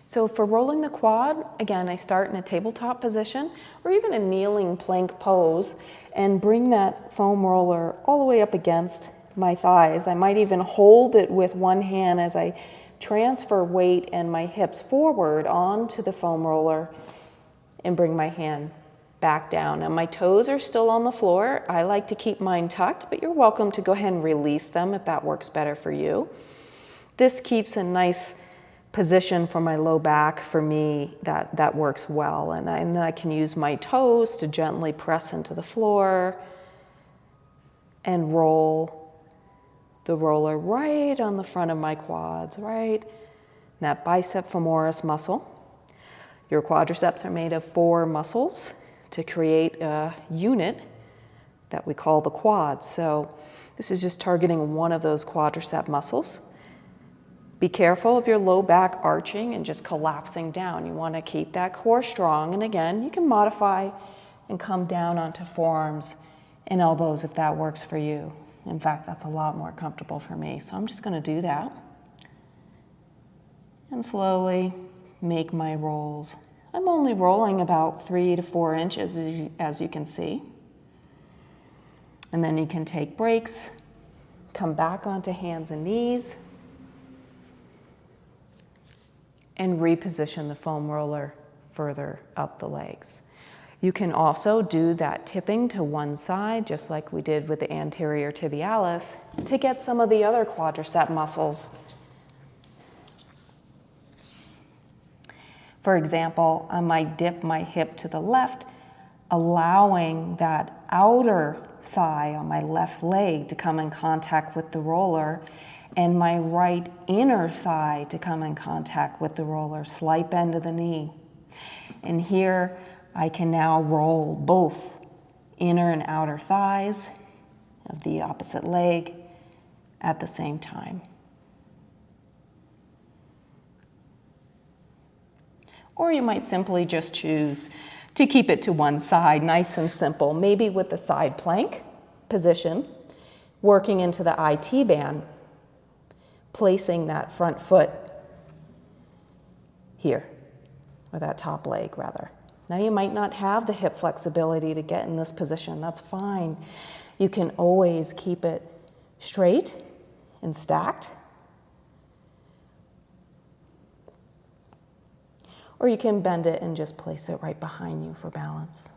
So for rolling the quad, again, I start in a tabletop position or even a kneeling plank pose and bring that foam roller all the way up against my thighs. I might even hold it with one hand as I transfer weight and my hips forward onto the foam roller and bring my hand back down. Now my toes are still on the floor. I like to keep mine tucked, but you're welcome to go ahead and release them if that works better for you. This keeps a nice position for my low back for me that works well. And then I can use my toes to gently press into the floor and roll the roller right on the front of my quads, right? That bicep femoris muscle. Your quadriceps are made of 4 muscles to create a unit that we call the quads. So this is just targeting one of those quadricep muscles. Be careful of your low back arching and just collapsing down. You want to keep that core strong. And again, you can modify and come down onto forearms and elbows if that works for you. In fact, that's a lot more comfortable for me. So I'm just going to do that. And slowly make my rolls. I'm only rolling about 3 to 4 inches as you can see. And then you can take breaks, come back onto hands and knees, and reposition the foam roller further up the legs. You can also do that tipping to one side, just like we did with the anterior tibialis, to get some of the other quadricep muscles. For example, I might dip my hip to the left, allowing that outer thigh on my left leg to come in contact with the roller, and my right inner thigh to come in contact with the roller, slight bend of the knee. And here I can now roll both inner and outer thighs of the opposite leg at the same time. Or you might simply just choose to keep it to one side, nice and simple, maybe with the side plank position, working into the IT band, placing that front foot here, or that top leg rather. Now you might not have the hip flexibility to get in this position, that's fine. You can always keep it straight and stacked. Or you can bend it and just place it right behind you for balance.